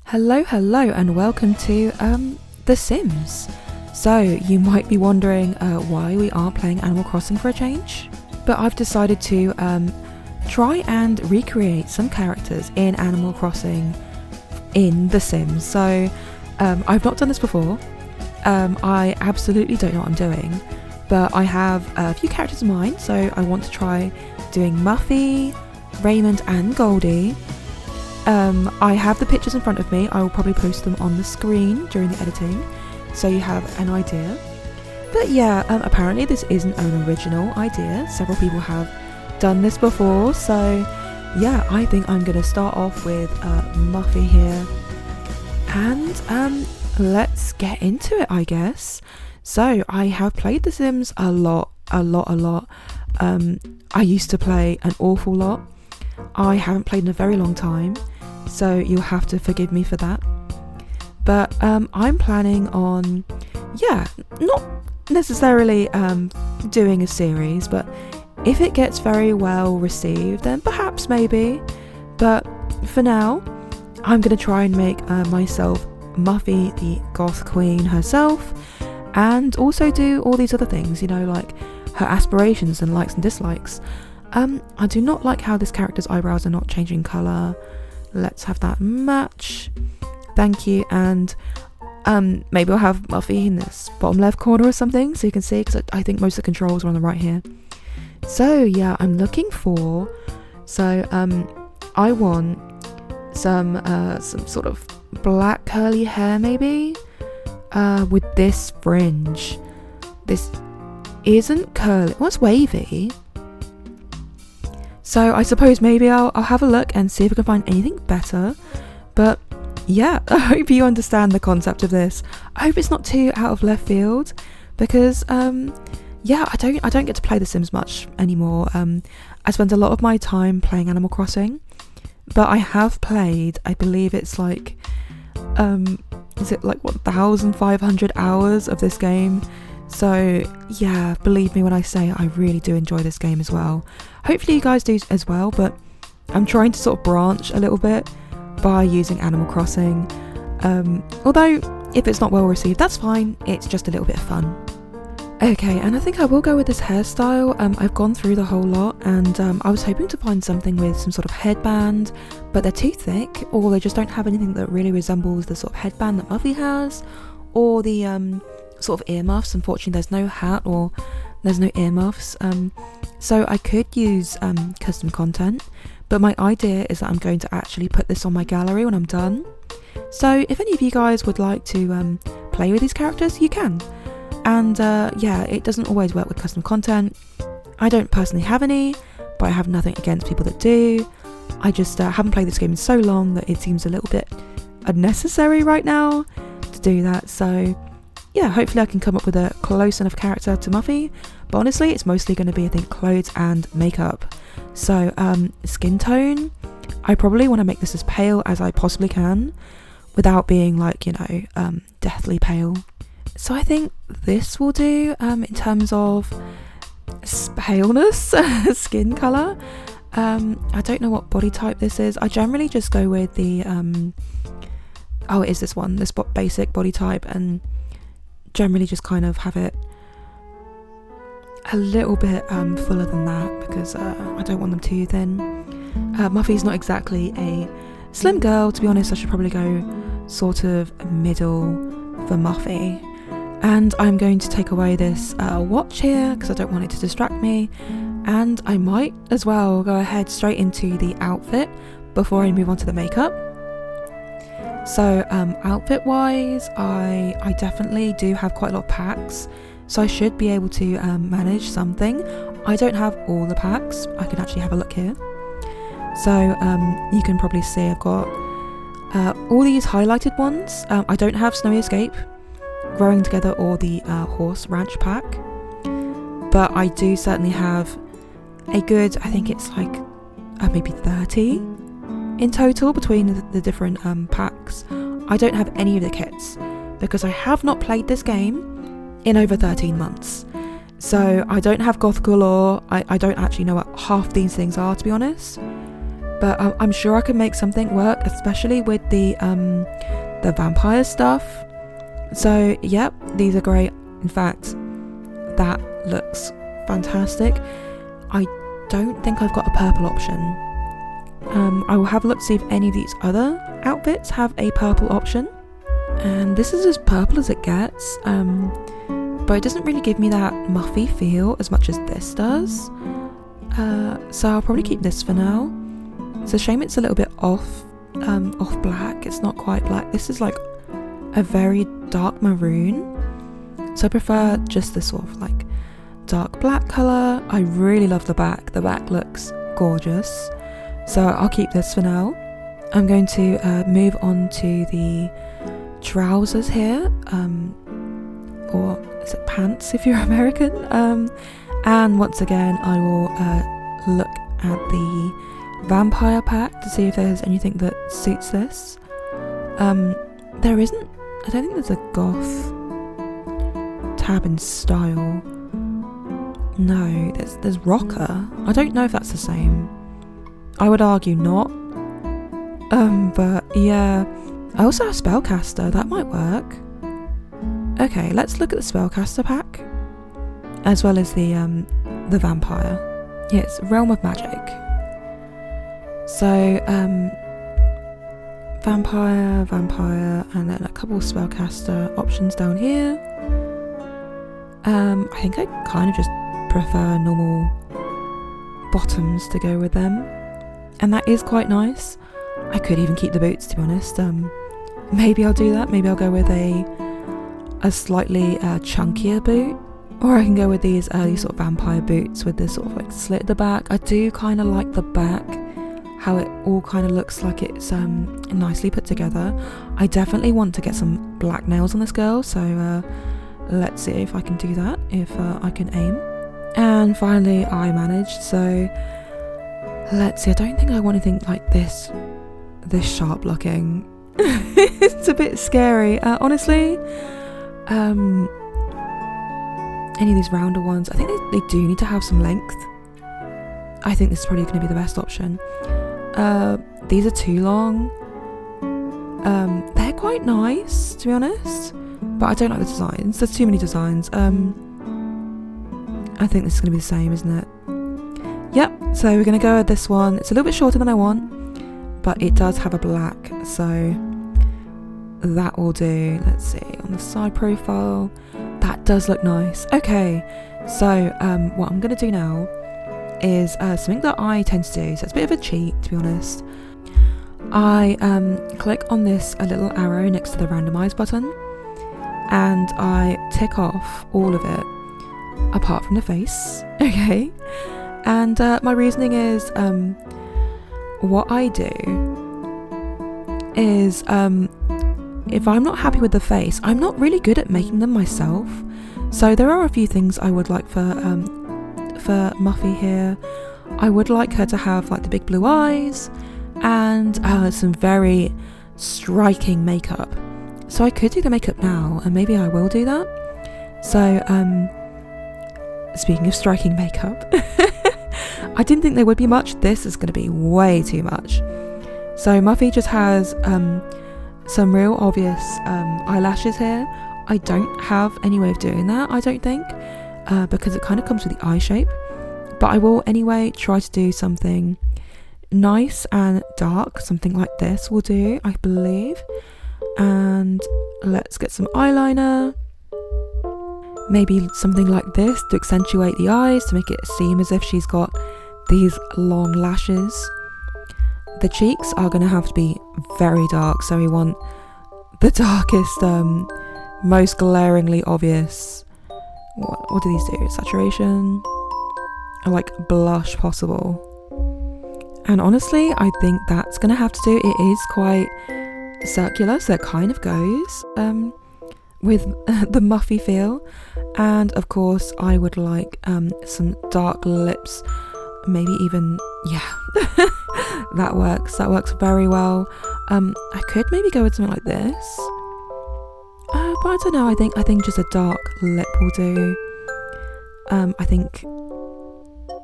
Hello, and welcome to The Sims. So, you might be wondering why we aren't playing Animal Crossing for a change, but I've decided to try and recreate some characters in Animal Crossing in The Sims. So, I've not done this before. I absolutely don't know what I'm doing, but I have a few characters in mind, so I want to try doing Muffy, Raymond and Goldie. I have the pictures in front of me. I will probably post them on the screen during the editing, so you have an idea. But yeah, apparently this isn't an original idea. Several people have done this before, so yeah, I think I'm going to start off with Muffy here. And let's get into it, I guess. So I have played The Sims a lot. I used to play an awful lot. I haven't played in a very long time, so you'll have to forgive me for that. But I'm planning on, not necessarily doing a series, but if it gets very well received, then perhaps maybe. But for now, I'm going to try and make myself Muffy, the goth queen herself, and also do all these other things, like her aspirations and likes and dislikes. I do not like how this character's eyebrows are not changing colour. Let's have that match. Thank you. And maybe I'll have Muffy in this bottom left corner or something so you can see, because I think most of the controls are on the right here. So yeah, I'm looking for, I want some sort of black curly hair maybe, with this fringe. This isn't curly, well, it's wavy. So I suppose maybe I'll have a look and see if I can find anything better. But yeah, I hope you understand the concept of this. I hope it's not too out of left field, because I don't get to play The Sims much anymore. I spend a lot of my time playing Animal Crossing, but I have played, I believe it's like 1,500 hours of this game. So yeah, believe me when I say I really do enjoy this game as well. Hopefully you guys do as well, but I'm trying to sort of branch a little bit by using Animal Crossing. Although if it's not well received, that's fine, it's just a little bit of fun. Okay, and I think I will go with this hairstyle. I've gone through the whole lot, and I was hoping to find something with some sort of headband, but they're too thick, or they just don't have anything that really resembles the sort of headband that Muffy has, or the sort of earmuffs. Unfortunately, there's no hat or there's no earmuffs, so I could use custom content, but my idea is that I'm going to actually put this on my gallery when I'm done. So if any of you guys would like to play with these characters, you can. And it doesn't always work with custom content. I don't personally have any, but I have nothing against people that do. I just haven't played this game in so long that it seems a little bit unnecessary right now to do that. So yeah, hopefully I can come up with a close enough character to Muffy, but honestly it's mostly going to be, I think, clothes and makeup. So skin tone, I probably want to make this as pale as I possibly can without being like, deathly pale. So I think this will do in terms of paleness, skin colour. I don't know what body type this is. I generally just go with the it is this one, this basic body type, and generally just kind of have it a little bit fuller than that, because I don't want them too thin. Muffy's not exactly a slim girl, to be honest. I should probably go sort of middle for Muffy. And I'm going to take away this watch here because I don't want it to distract me, and I might as well go ahead straight into the outfit before I move on to the makeup. So outfit wise, I definitely do have quite a lot of packs, so I should be able to manage something. I don't have all the packs. I can actually have a look here. So you can probably see I've got all these highlighted ones. I don't have Snowy Escape, Growing Together, or the Horse Ranch pack, but I do certainly have a good, I think it's like maybe 30 in total between the different packs. I don't have any of the kits because I have not played this game in over 13 months, so I don't have Goth Galore. I don't actually know what half these things are, to be honest. but I'm sure I can make something work, especially with the vampire stuff. So yep, these are great. In fact, that looks fantastic. I don't think I've got a purple option. I will have a look to see if any of these other outfits have a purple option. And this is as purple as it gets, but it doesn't really give me that Muffy feel as much as this does. So I'll probably keep this for now. It's a shame it's a little bit off black. It's not quite black. This is like a very dark maroon. So I prefer just this sort of like dark black colour. I really love the back. The back looks gorgeous. So I'll keep this for now. I'm going to move on to the trousers here, or is it pants if you're American? And once again I will look at the vampire pack to see if there's anything that suits this. There isn't. I don't think there's a goth tab in style. No, there's rocker. I don't know if that's the same. I would argue not. But yeah. I also have spellcaster. That might work. Okay, let's look at the spellcaster pack, as well as the vampire. Yeah, it's Realm of Magic. So vampire, and then a couple of spellcaster options down here. I think I kind of just prefer normal bottoms to go with them, and that is quite nice. I could even keep the boots, to be honest. Maybe I'll do that. Maybe I'll go with a slightly chunkier boot, or I can go with these early sort of vampire boots with this sort of like slit at the back. I do kind of like the back, how it all kind of looks like it's nicely put together. I definitely want to get some black nails on this girl, so let's see if I can do that, if I can aim. And finally I managed, so let's see. I don't think I want anything like this sharp looking. It's a bit scary, honestly. Any of these rounder ones, I think they do need to have some length. I think this is probably going to be the best option. These are too long. They're quite nice, to be honest, but I don't like the designs. There's too many designs. I think this is going to be the same, isn't it? Yep, so we're going to go with this one. It's a little bit shorter than I want, but it does have a black, so that will do. Let's see, on the side profile, that does look nice. Okay, so what I'm going to do now is something that I tend to do, so it's a bit of a cheat, to be honest. I click on this little arrow next to the randomize button, and I tick off all of it apart from the face. Okay, and my reasoning is what I do is if I'm not happy with the face, I'm not really good at making them myself. So there are a few things I would like for Muffy here. I would like her to have like the big blue eyes and some very striking makeup. So I could do the makeup now, and maybe I will do that. So speaking of striking makeup, I didn't think there would be much. This is going to be way too much. So Muffy just has some real obvious eyelashes here. I don't have any way of doing that, I don't think, because it kind of comes with the eye shape. But I will anyway try to do something nice and dark. Something like this will do, I believe. And let's get some eyeliner. Maybe something like this to accentuate the eyes, to make it seem as if she's got these long lashes. The cheeks are going to have to be very dark, so we want the darkest, most glaringly obvious. What do these do? Saturation, or like blush possible. And honestly, I think that's going to have to do. It is quite circular, so it kind of goes with the Muffy feel. And of course, I would like some dark lips, maybe even, yeah. That works very well. I could maybe go with something like this, but I don't know. I think just a dark lip will do. I think,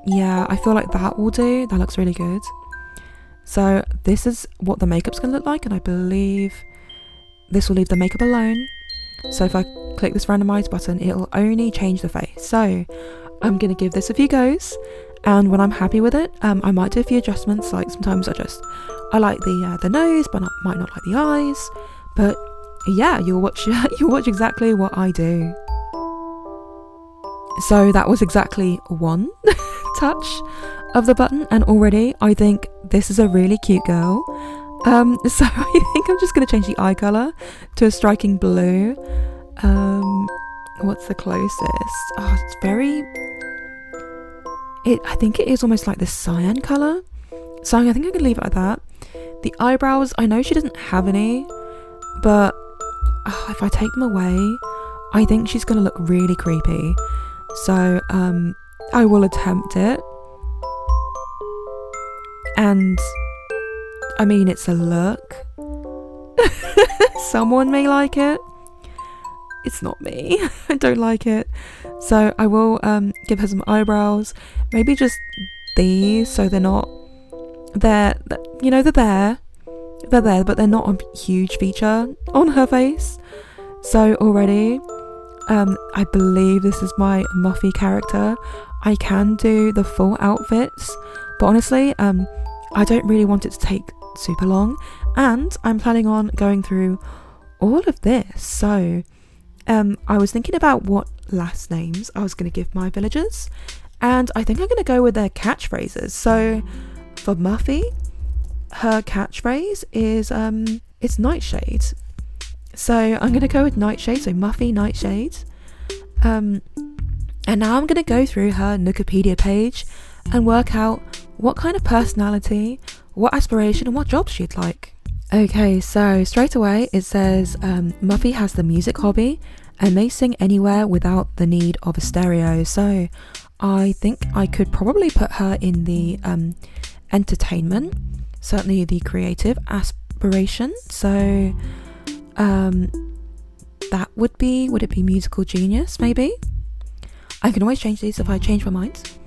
yeah, I feel like that will do. That looks really good. So this is what the makeup's gonna look like, and I believe this will leave the makeup alone. So if I click this randomize button, it'll only change the face. So I'm gonna give this a few goes, and when I'm happy with it, I might do a few adjustments. Like sometimes I like the nose, but I might not like the eyes. But yeah, you'll watch exactly what I do. So that was exactly one touch of the button, and already I think this is a really cute girl. So I think I'm just going to change the eye colour to a striking blue. What's the closest? Oh, it's very... I think it is almost like the cyan colour. So I think I'm going to leave it like that. The eyebrows, I know she doesn't have any, but if I take them away, I think she's going to look really creepy. So I will attempt it. And I mean, it's a look. Someone may like it. It's not me. I don't like it. So I will give her some eyebrows. Maybe just these, so they're not... They're there. They're there, but they're not a huge feature on her face. So already, I believe this is my Muffy character. I can do the full outfits, but honestly, I don't really want it to take super long, and I'm planning on going through all of this. So I was thinking about what last names I was going to give my villagers, and I think I'm going to go with their catchphrases. So for Muffy, her catchphrase is it's Nightshade. So I'm going to go with Nightshade, so Muffy Nightshade. And now I'm going to go through her Wikipedia page and work out what kind of personality, what aspiration and what job she'd like. Okay, so straight away it says Muffy has the music hobby and may sing anywhere without the need of a stereo. So I think I could probably put her in the entertainment, certainly the creative aspiration. So that would it be musical genius maybe? I can always change these if I change my mind.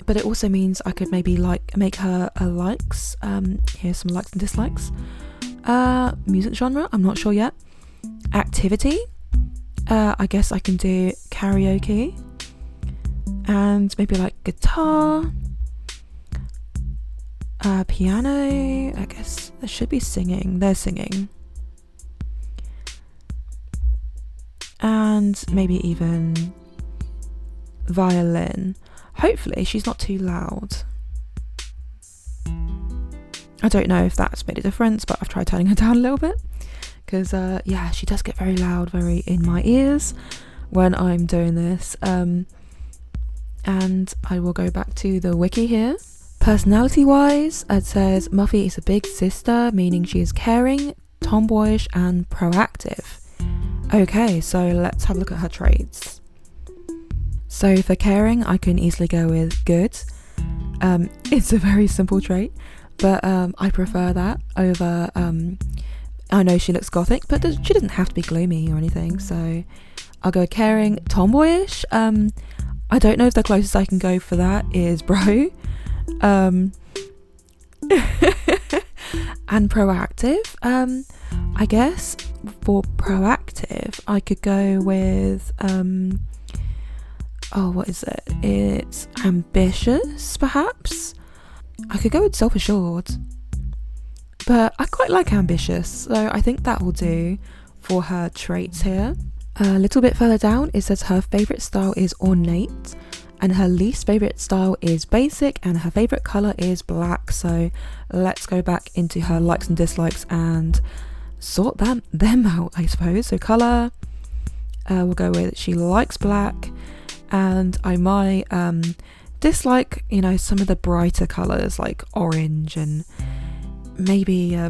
But it also means I could maybe make her a likes. Here's some likes and dislikes. Music genre, I'm not sure yet. Activity, I guess I can do karaoke. And maybe like guitar. Piano, I guess there should be singing. They're singing. And maybe even violin. Hopefully she's not too loud. I don't know if that's made a difference, but I've tried turning her down a little bit. Because, yeah, she does get very loud, very in my ears when I'm doing this. And I will go back to the wiki here. Personality-wise, it says Muffy is a big sister, meaning she is caring, tomboyish, and proactive. Okay, so let's have a look at her traits. So for caring, I can easily go with good. It's a very simple trait, but I prefer that over... I know she looks gothic, but she doesn't have to be gloomy or anything, so I'll go caring. Tomboyish, I don't know if the closest I can go for that is bro. And proactive, I guess for proactive I could go with what is it? It's ambitious, perhaps. I could go with self-assured, but I quite like ambitious, so I think that will do for her traits here. A little bit further down it says her favourite style is ornate and her least favourite style is basic and her favourite colour is black. So let's go back into her likes and dislikes and sort them out, I suppose. So colour, we'll go with she likes black, and I might dislike, some of the brighter colours like orange and maybe I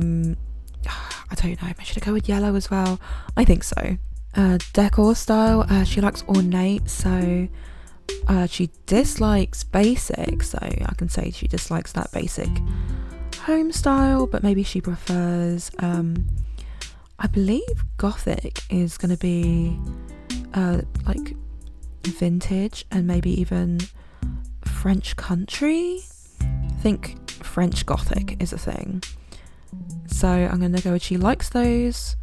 don't know, should I go with yellow as well? I think so. Decor style, she likes ornate, so she dislikes basic, so I can say she dislikes that basic home style, but maybe she prefers I believe gothic is going to be like vintage and maybe even French country. I think French Gothic is a thing. So I'm going to go with she likes those.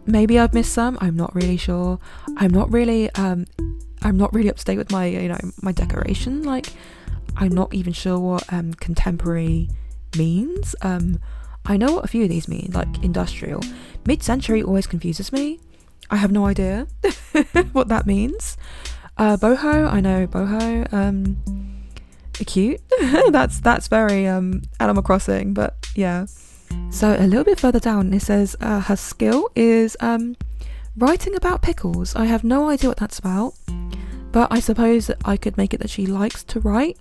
Maybe I've missed some. I'm not really sure. I'm not really up to date with my, my decoration. Like, I'm not even sure what contemporary means. I know what a few of these mean, like industrial. Mid-century always confuses me. I have no idea what that means. Boho, I know boho. Cute. that's very Animal Crossing, but yeah. So a little bit further down it says her skill is writing about pickles. I have no idea what that's about, but I suppose that I could make it that she likes to write.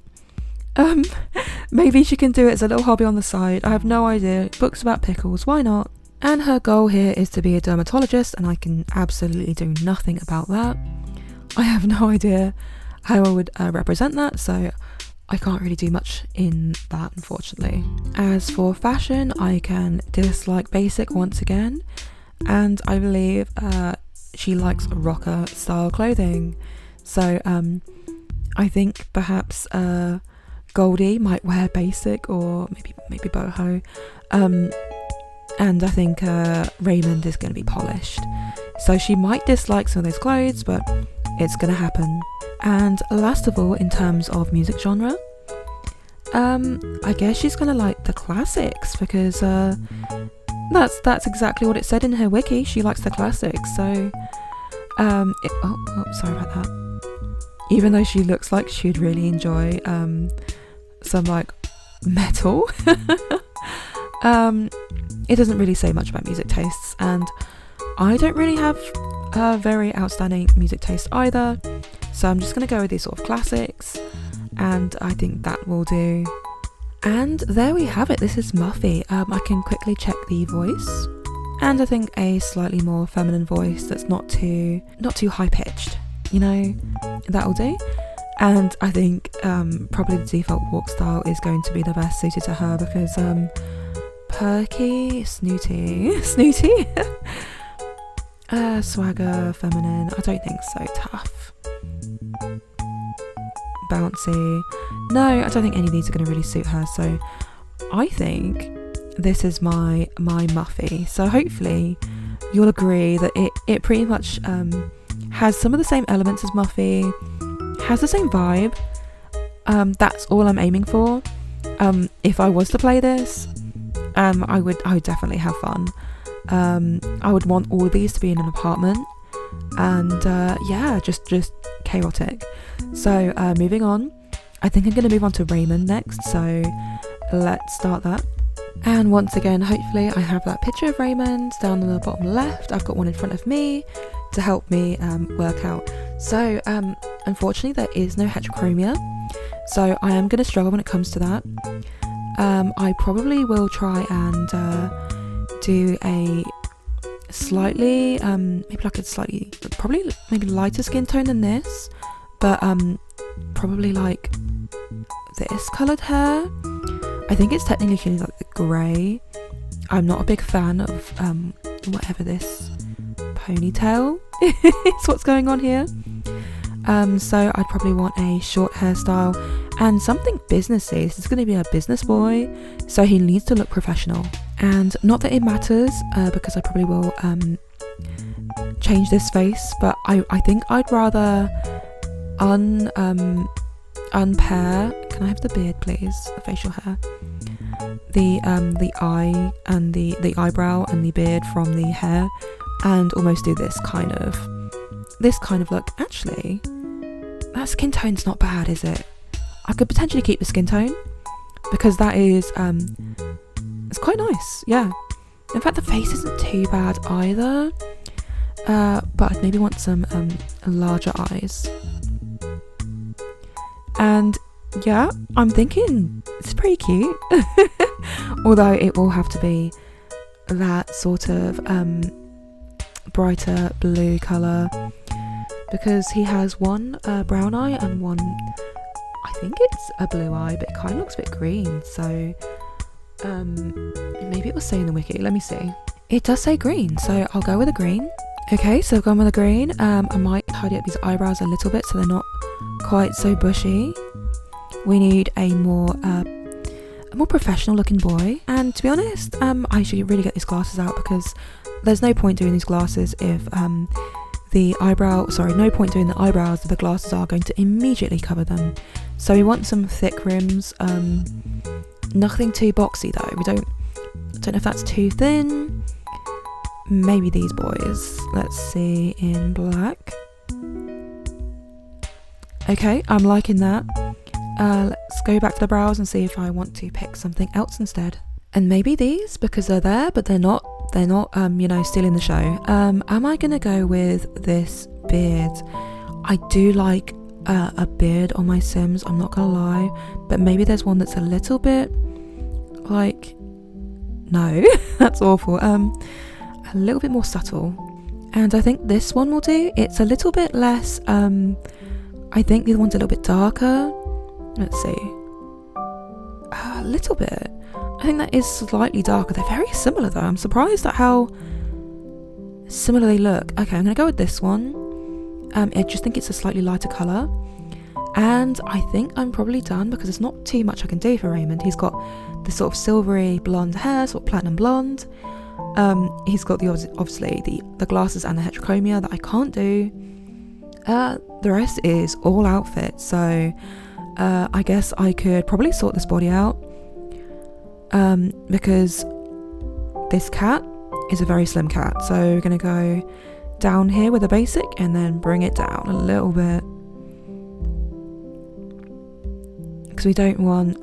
Maybe she can do it as a little hobby on the side. I have no idea. Books about pickles, why not? And her goal here is to be a dermatologist, and I can absolutely do nothing about that. I have no idea how I would represent that, so I can't really do much in that, unfortunately. As for fashion, I can dislike basic once again, and I believe she likes rocker style clothing. So I think perhaps Goldie might wear basic, or maybe boho, and I think Raymond is going to be polished. So she might dislike some of those clothes, but it's going to happen. And last of all, in terms of music genre, I guess she's going to like the classics, because that's exactly what it said in her wiki. She likes the classics. So sorry about that. Even though she looks like she'd really enjoy some like metal, it doesn't really say much about music tastes, and I don't really have a very outstanding music taste either, so I'm just going to go with these sort of classics, and I think that will do. And there we have it. This is Muffy. I can quickly check the voice, and I think a slightly more feminine voice that's not too high pitched, that'll do. And I think probably the default walk style is going to be the best suited to her, because perky, snooty, swagger, feminine, I don't think so. Tough, bouncy, no, I don't think any of these are going to really suit her. So I think this is my Muffy. So hopefully you'll agree that it pretty much has some of the same elements as Muffy, has the same vibe. That's all I'm aiming for. If I was to play this, I would definitely have fun. I would want all of these to be in an apartment, and just chaotic. So moving on, I think I'm going to move on to Raymond next, so let's start that. And once again, hopefully I have that picture of Raymond down on the bottom left. I've got one in front of me to help me work out. So unfortunately there is no heterochromia, so I am going to struggle when it comes to that. I probably will try and do a slightly maybe lighter skin tone than this, but probably like this coloured hair. I think it's technically like the grey. I'm not a big fan of whatever this ponytail is what's going on here. So I'd probably want a short hairstyle and something businessy. This is going to be a business boy, so he needs to look professional. And not that it matters, because I probably will change this face, but I think I'd rather unpair. Can I have the beard, please? The facial hair. The eye and the eyebrow and the beard from the hair, and almost do this kind of look. Actually, that skin tone's not bad, is it? I could potentially keep the skin tone, because that is it's quite nice. Yeah, in fact the face isn't too bad either, but I'd maybe want some larger eyes. And yeah, I'm thinking it's pretty cute. Although it will have to be that sort of brighter blue colour, because he has one brown eye and one, I think it's a blue eye, but it kind of looks a bit green. So maybe it will say in the wiki. Let me see. It does say green, so I'll go with a green. Okay, so I've gone with a green. I might tidy up these eyebrows a little bit so they're not quite so bushy. we need a more professional looking boy. And to be honest, I should really get these glasses out, because there's no point doing these glasses if no point doing the eyebrows if the glasses are going to immediately cover them. So we want some thick rims, nothing too boxy though. I don't know if that's too thin. Maybe these boys. Let's see, in black. Okay, I'm liking that. Let's go back to the brows and see if I want to pick something else instead. And maybe these, because they're there, but they're not stealing the show. Am I gonna go with this beard? I do like a beard on my Sims, I'm not gonna lie, but maybe there's one that's a little bit like, no, that's awful. A little bit more subtle, and I think this one will do. It's a little bit less, I think the other one's a little bit darker. Let's see, a little bit. I think that is slightly darker. They're very similar though. I'm surprised at how similar they look. Okay, I'm gonna go with this one. I just think it's a slightly lighter colour, and I think I'm probably done, because there's not too much I can do for Raymond. He's got this sort of silvery blonde hair, sort of platinum blonde. He's got obviously the glasses and the heterochromia that I can't do. The rest is all outfit, so I guess I could probably sort this body out, because this cat is a very slim cat, so we're gonna go down here with a basic and then bring it down a little bit, because we don't want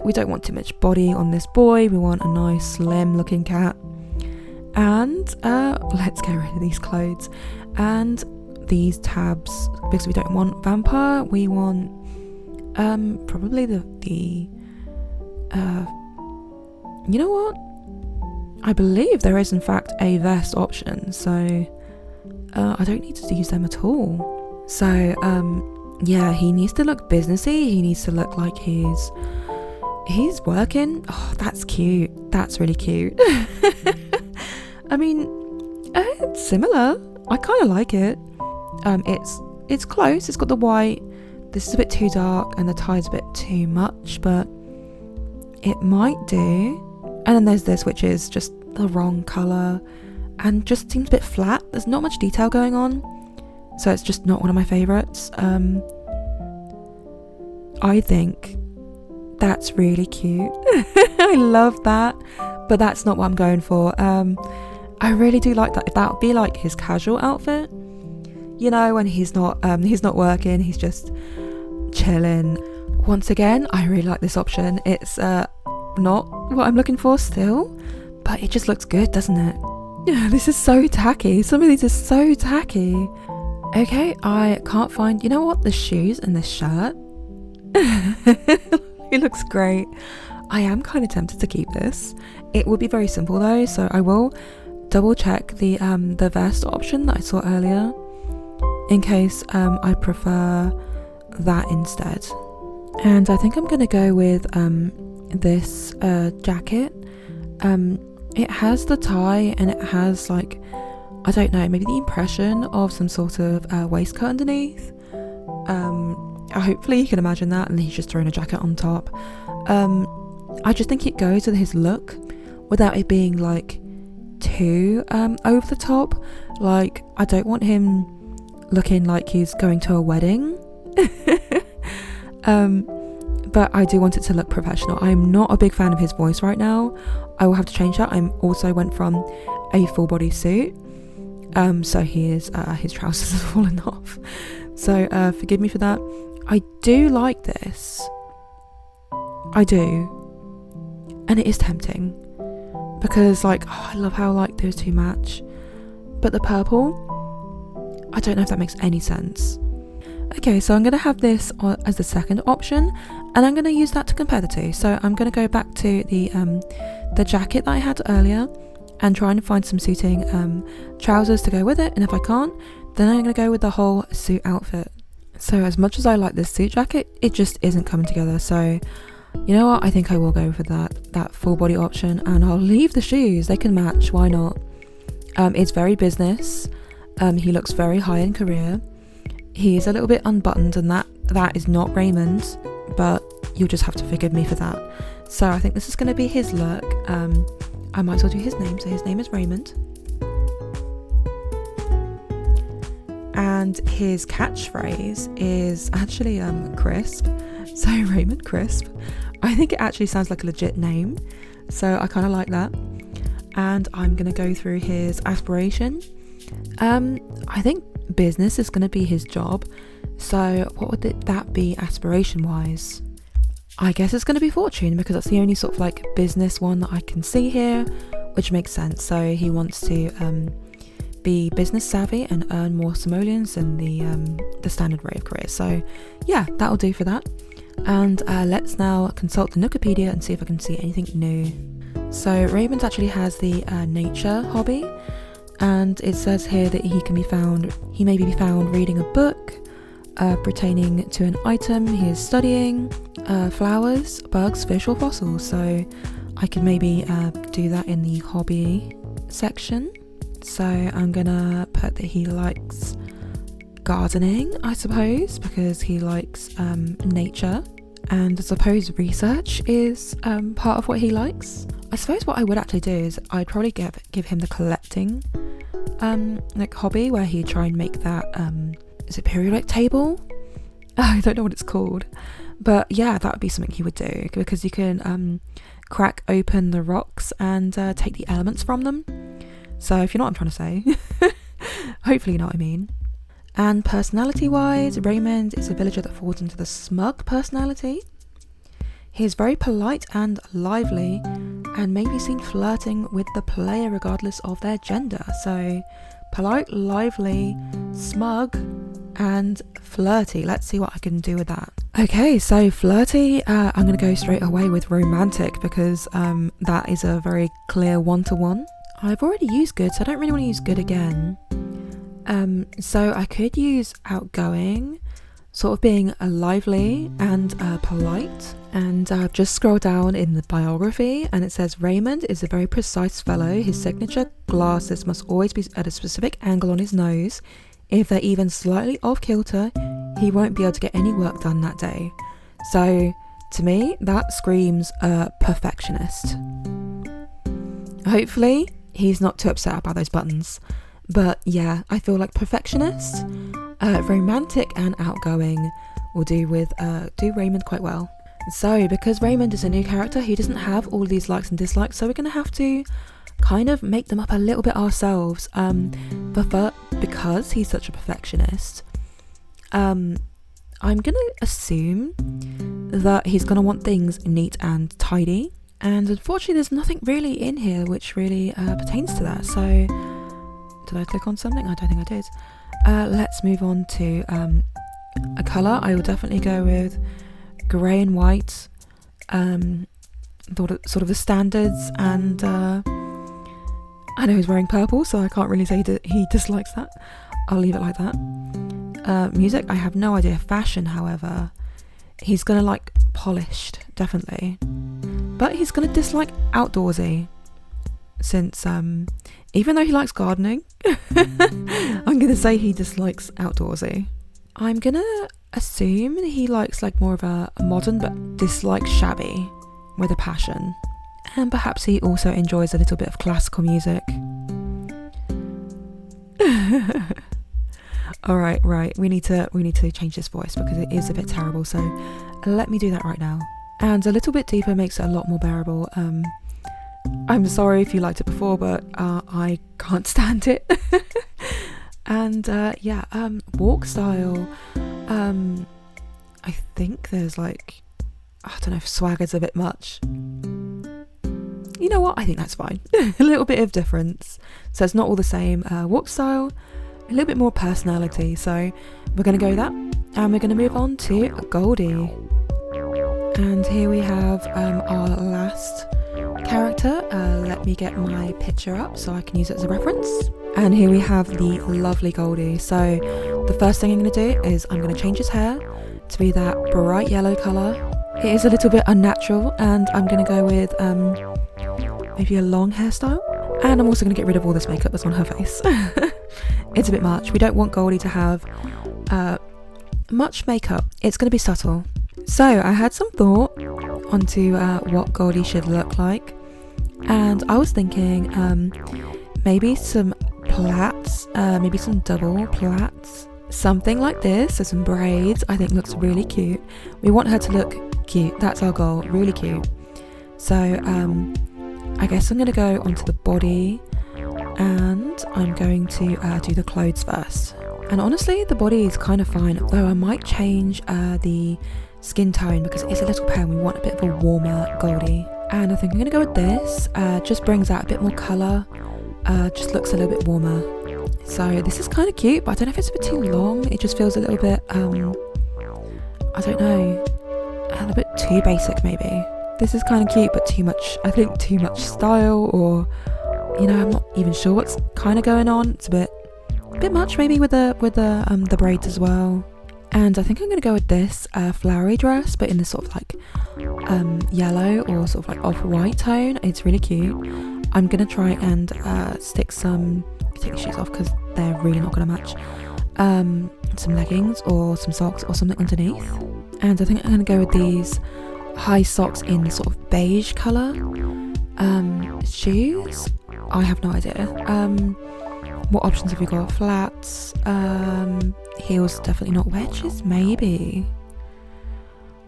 we don't want too much body on this boy. We want a nice slim looking cat. And let's get rid of these clothes and these tabs, because we don't want vampire. We want probably the you know what, I believe there is in fact a vest option, so I don't need to use them at all. So yeah, he needs to look businessy. He needs to look like he's working. Oh, that's cute. That's really cute. I mean, it's similar. I kind of like it. It's close. It's got the white. This is a bit too dark, and the tie's a bit too much, but it might do. And then there's this, which is just the wrong colour and just seems a bit flat. There's not much detail going on, so it's just not one of my favourites. I think that's really cute. I love that, but that's not what I'm going for. I really do like that. If that would be like his casual outfit, you know, when he's not working, he's just chilling. Once again, I really like this option. It's not what I'm looking for still, but it just looks good, doesn't it? Yeah, this is so tacky. Some of these are so tacky. Okay, I can't find, you know what, the shoes and this shirt. It looks great. I am kind of tempted to keep this. It would be very simple though, so I will double check the vest option that I saw earlier, in case I prefer that instead. And I think I'm gonna go with this jacket. It has the tie, and it has, like, I don't know, maybe the impression of some sort of waistcoat underneath. Hopefully you can imagine that, and he's just throwing a jacket on top. I just think it goes with his look without it being like too over the top. Like, I don't want him looking like he's going to a wedding. But I do want it to look professional. I'm not a big fan of his voice right now. I will have to change that. I also went from a full body suit, so his trousers have fallen off, so forgive me for that. I do like this, I do, and it is tempting, because like, oh, I love how like those two match, but the purple, I don't know if that makes any sense. Okay, so I'm going to have this as the second option, and I'm going to use that to compare the two. So I'm going to go back to the jacket that I had earlier and try and find some suiting trousers to go with it, and if I can't, then I'm going to go with the whole suit outfit. So as much as I like this suit jacket, it just isn't coming together, so you know what, I think I will go for that full body option, and I'll leave the shoes. They can match, why not? It's very business. He looks very high in career. He's a little bit unbuttoned, and that is not Raymond, but you'll just have to forgive me for that. So I think this is going to be his look. I might as well do his name. So his name is Raymond. And his catchphrase is actually Crisp. So Raymond Crisp. I think it actually sounds like a legit name. So I kind of like that. And I'm going to go through his aspiration. I think business is going to be his job. So what would that be aspiration wise? I guess it's going to be fortune, because that's the only sort of like business one that I can see here, which makes sense. So he wants to be business savvy and earn more simoleons than the standard rate of career. So yeah, that'll do for that. And let's now consult the Nookopedia and see if I can see anything new. So Raymond actually has the nature hobby, and it says here that he may be found reading a book pertaining to an item he is studying, flowers, bugs, fish or fossils. So I could maybe do that in the hobby section. So I'm gonna put that he likes gardening, I suppose, because he likes nature, and I suppose research is part of what he likes. I suppose what I would actually do is I'd probably give him the collecting like hobby, where he'd try and make that is it periodic table? I don't know what it's called, but yeah, that would be something he would do, because you can crack open the rocks and take the elements from them. So if you know what I'm trying to say, hopefully you know what I mean. And personality wise, Raymond is a villager that falls into the smug personality. He is very polite and lively, and may be seen flirting with the player regardless of their gender. So polite, lively, smug and flirty. Let's see what I can do with that. Okay, so flirty, I'm going to go straight away with romantic, because that is a very clear one-to-one. I've already used good, so I don't really want to use good again. So I could use outgoing, sort of being lively and polite. And I've just scrolled down in the biography, and it says Raymond is a very precise fellow. His signature glasses must always be at a specific angle on his nose. If they're even slightly off kilter, he won't be able to get any work done that day. So to me, that screams perfectionist. Hopefully he's not too upset about those buttons. But yeah, I feel like perfectionist, romantic and outgoing will do Raymond quite well. So because Raymond is a new character, he doesn't have all these likes and dislikes, so we're going to have to kind of make them up a little bit ourselves. But because he's such a perfectionist, I'm going to assume that he's going to want things neat and tidy. And unfortunately, there's nothing really in here which really pertains to that. So did I click on something? I don't think I did. Let's move on to a colour. I will definitely go with grey and white, sort of the standards, and I know he's wearing purple, so I can't really say he dislikes that. I'll leave it like that. Music, I have no idea. Fashion, however, he's gonna like polished, definitely, but he's gonna dislike outdoorsy, since even though he likes gardening, I'm gonna say he dislikes outdoorsy. I'm gonna assume he likes like more of a modern but dislikes shabby with a passion, and perhaps he also enjoys a little bit of classical music. Alright, we need to change this voice because it is a bit terrible, so let me do that right now. And a little bit deeper makes it a lot more bearable. I'm sorry if you liked it before, but I can't stand it. And walk style, I think there's like, I don't know if swagger's a bit much. You know what, I think that's fine. A little bit of difference, so it's not all the same. Walk style, a little bit more personality, so we're going to go with that, and we're going to move on to Goldie. And here we have our last character. Let me get my picture up so I can use it as a reference. And here we have the lovely Goldie. So the first thing I'm going to do is I'm going to change his hair to be that bright yellow colour. It is a little bit unnatural, and I'm going to go with maybe a long hairstyle. And I'm also going to get rid of all this makeup that's on her face. It's a bit much. We don't want Goldie to have much makeup. It's going to be subtle. So I had some thought onto what Goldie should look like, and I was thinking maybe some plaits, maybe some double plaits, something like this. So some braids I think looks really cute. We want her to look cute, that's our goal, really cute. So I guess I'm going to go onto the body, and I'm going to do the clothes first. And honestly, the body is kind of fine, though I might change the skin tone because it is a little pale and we want a bit of a warmer Goldie. And I think I'm going to go with this, just brings out a bit more colour, just looks a little bit warmer. So this is kind of cute, but I don't know if it's a bit too long. It just feels a little bit, I don't know, a little bit too basic maybe. This is kind of cute, but too much, I think too much style, or, you know, I'm not even sure what's kind of going on. It's a bit much maybe with the braids as well. And I think I'm going to go with this flowery dress, but in this sort of like yellow or sort of like off-white tone. It's really cute. I'm going to try and stick some, take the shoes off because they're really not going to match, some leggings or some socks or something underneath. And I think I'm going to go with these high socks in the sort of beige colour. Shoes, I have no idea. What options have we got? Flats, heels, definitely not. Wedges, maybe.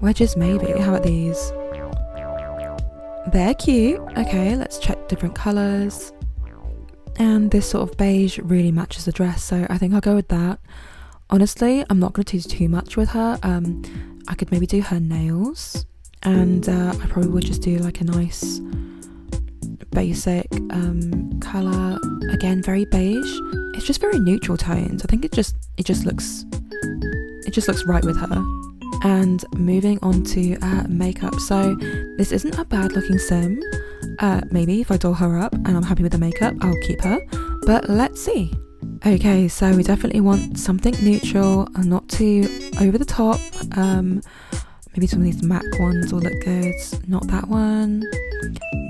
Wedges, maybe. How about these? They're cute. Okay, let's check different colours. And this sort of beige really matches the dress, so I think I'll go with that. Honestly, I'm not going to do too much with her. I could maybe do her nails, and I probably would just do like a nice basic colour. Again, very beige. It's just very neutral tones. I think it just looks right with her. And moving on to makeup. So this isn't a bad looking sim. Maybe if I doll her up and I'm happy with the makeup, I'll keep her, but let's see. Okay, so we definitely want something neutral and not too over the top. Maybe some of these MAC ones will look good. Not that one.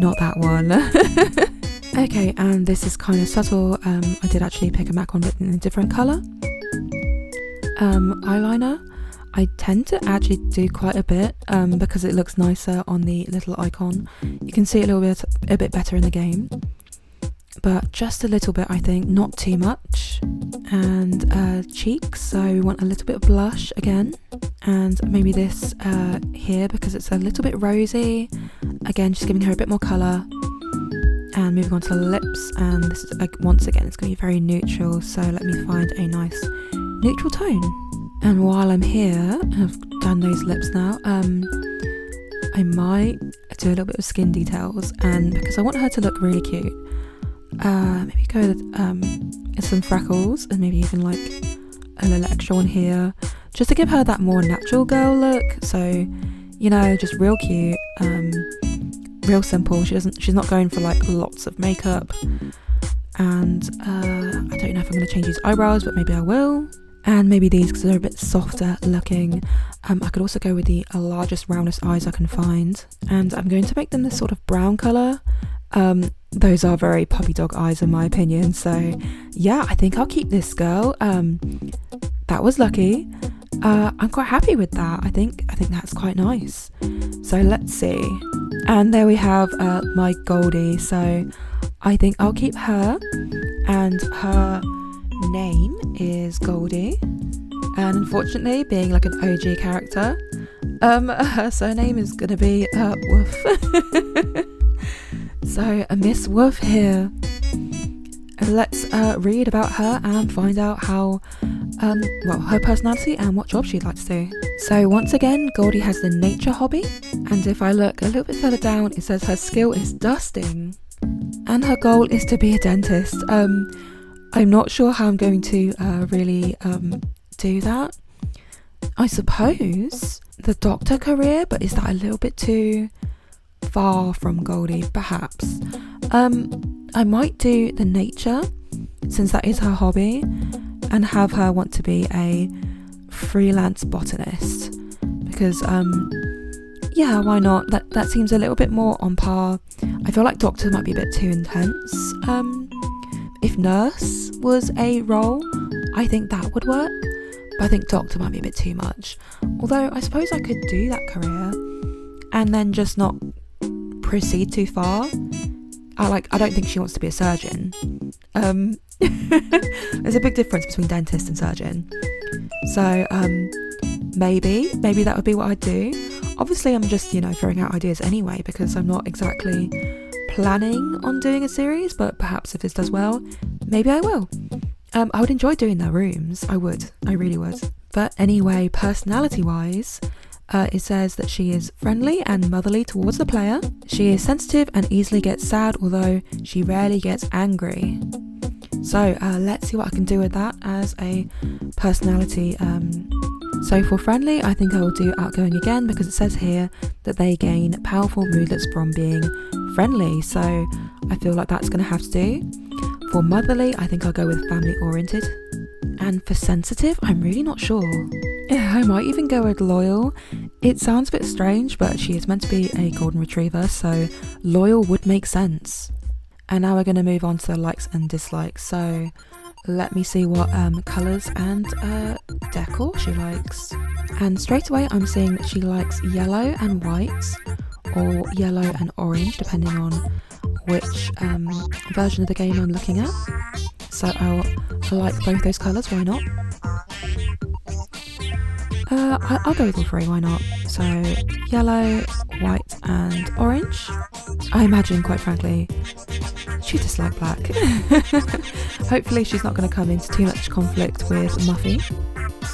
Not that one. Okay, and this is kind of subtle. I did actually pick a MAC one, but in a different colour. Eyeliner. I tend to actually do quite a bit because it looks nicer on the little icon. You can see it a bit better in the game, but just a little bit, I think, not too much. And cheeks, so we want a little bit of blush again, and maybe this here because it's a little bit rosy. Again, just giving her a bit more colour. And moving on to the lips, and this is once again it's going to be very neutral, so let me find a nice neutral tone. And while I'm here, I've done those lips now, I might do a little bit of skin details, and because I want her to look really cute, maybe go with some freckles, and maybe even like a little extra one here, just to give her that more natural girl look. So, you know, just real cute, real simple. She's not going for like lots of makeup. And I don't know if I'm going to change these eyebrows, but maybe I will. And maybe these because they're a bit softer looking. I could also go with the largest, roundest eyes I can find. And I'm going to make them this sort of brown colour. Those are very puppy dog eyes in my opinion. So yeah, I think I'll keep this girl. That was lucky. I'm quite happy with that. I think that's quite nice. So let's see. And there we have my Goldie. So I think I'll keep her, and her name is Goldie, and unfortunately, being like an OG character, her surname is gonna be Woof. So Miss Woof here. Let's read about her and find out how her personality and what job she'd like to do. So once again, Goldie has the nature hobby, and if I look a little bit further down, it says her skill is dusting, and her goal is to be a dentist. I'm not sure how I'm going to really do that. I suppose the doctor career, but is that a little bit too far from Goldie? Perhaps. I might do the nature, since that is her hobby, and have her want to be a freelance botanist, because yeah, why not? That seems a little bit more on par. I feel like doctor might be a bit too intense. If nurse was a role, I think that would work, But I think doctor might be a bit too much. Although I suppose I could do that career and then just not proceed too far. I don't think she wants to be a surgeon. There's a big difference between dentist and surgeon. So maybe that would be what I'd do. Obviously I'm just, throwing out ideas anyway, because I'm not exactly planning on doing a series, but perhaps if this does well, maybe I will. I would enjoy doing their rooms. I really would. But anyway, personality wise, it says that she is friendly and motherly towards the player. She is sensitive and easily gets sad, although she rarely gets angry. So let's see what I can do with that as a personality. So for friendly, I think I will do outgoing again, because it says here that they gain powerful moodlets from being friendly. So I feel like that's going to have to do. For motherly, I think I'll go with family oriented. And for sensitive, I'm really not sure. I might even go with loyal. It sounds a bit strange, but she is meant to be a golden retriever, so loyal would make sense. And now we're going to move on to the likes and dislikes. So let me see what colours and decor she likes. And straight away I'm seeing that she likes yellow and white, or yellow and orange, depending on which version of the game I'm looking at. So I like both those colours, why not? I'll go with all three, why not? So yellow, white and orange. I imagine, quite frankly, she dislikes black. Hopefully she's not going to come into too much conflict with Muffy.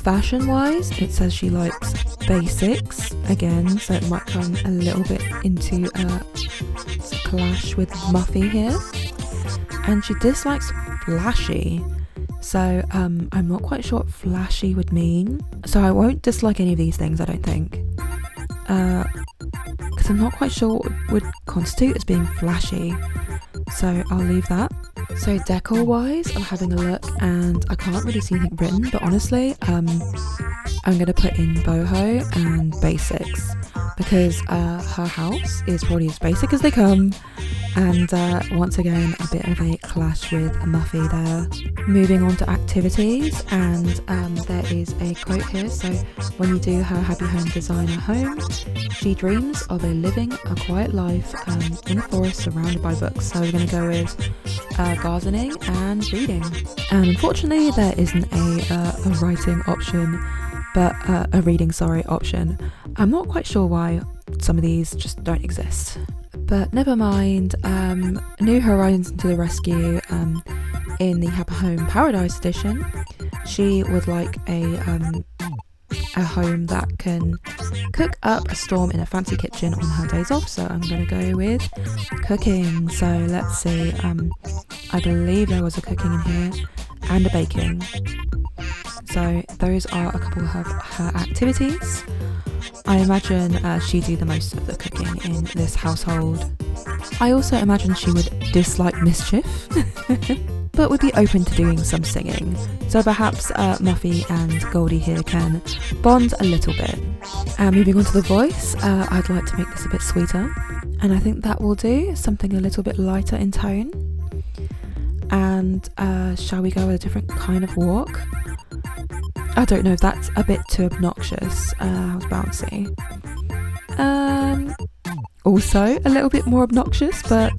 Fashion wise, it says she likes basics again, so it might come a little bit into a clash with Muffy here. And she dislikes flashy, so I'm not quite sure what flashy would mean. So I won't dislike any of these things, I don't think, because I'm not quite sure what would constitute as being flashy, so I'll leave that. So decor wise, I'm having a look and I can't really see anything written, but honestly I'm going to put in boho and basics, because her house is probably as basic as they come. And once again, a bit of a clash with Muffy there. Moving on to activities, and there is a quote here. So when you do her happy home designer home, she dreams of living a quiet life in a forest surrounded by books. So we're going to go with gardening and reading. And unfortunately there isn't a writing option, but a reading option. I'm not quite sure why some of these just don't exist. But never mind. New Horizons to the rescue. In the Happy Home Paradise edition, she would like a home that can cook up a storm in a fancy kitchen on her days off. So I'm going to go with cooking. So let's see. I believe there was a cooking in here and a baking. So those are a couple of her activities. I imagine she'd do the most of the cooking in this household. I also imagine she would dislike mischief, but would be open to doing some singing. So perhaps Muffy and Goldie here can bond a little bit. Moving on to the voice, I'd like to make this a bit sweeter. And I think that will do, something a little bit lighter in tone. And shall we go with a different kind of walk? I don't know if that's a bit too obnoxious. How's bouncy? Also a little bit more obnoxious, but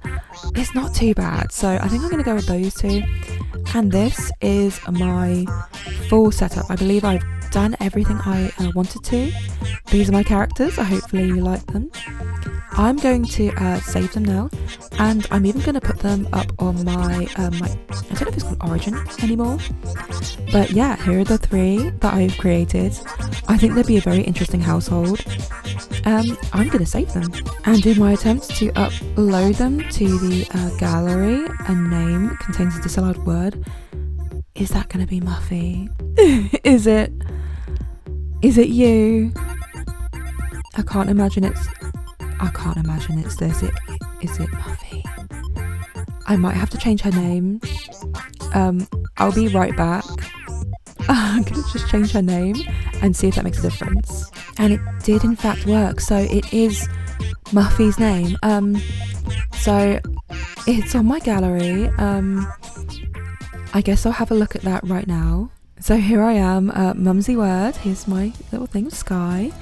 it's not too bad. So I think I'm going to go with those two. And this is my full setup. I believe I've done everything I wanted to. These are my characters. Hopefully you like them. I'm going to save them now, and I'm even going to put them up on my, I don't know if it's called Origin anymore, but yeah, here are the three that I've created. I think they'd be a very interesting household. I'm going to save them, and in my attempts to upload them to the gallery, a name contains a disallowed word. Is that going to be Muffy? Is it you? I can't imagine it's this. Is it Muffy? I might have to change her name. I'll be right back. I'm gonna just change her name and see if that makes a difference. And it did in fact work. So it is Muffy's name. So it's on my gallery. I guess I'll have a look at that right now. So here I am, MumsyWord. Here's my little thing of Sky.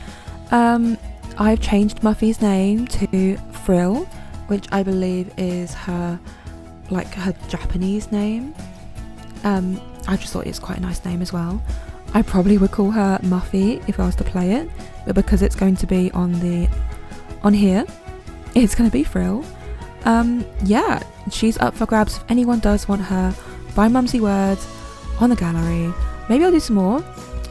I've changed Muffy's name to Frill, which I believe is her Japanese name. I just thought it was quite a nice name as well. I probably would call her Muffy if I was to play it, but because it's going to be on here, it's going to be Frill. Yeah, she's up for grabs if anyone does want her by MumsyWord on the gallery. Maybe I'll do some more.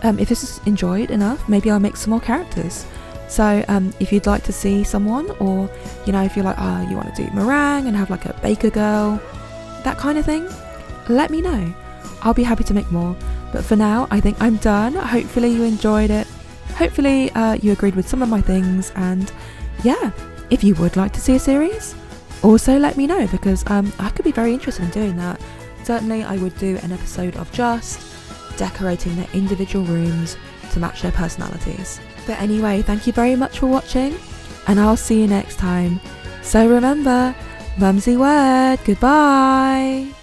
If this is enjoyed enough, maybe I'll make some more characters. So if you'd like to see someone, or if you're like, you want to do meringue and have like a baker girl, that kind of thing, let me know. I'll be happy to make more. But for now, I think I'm done. Hopefully you enjoyed it. Hopefully you agreed with some of my things. And yeah, if you would like to see a series, also let me know, because I could be very interested in doing that. Certainly I would do an episode of just decorating their individual rooms to match their personalities. But anyway, thank you very much for watching, and I'll see you next time. So remember, MumsyWord, goodbye!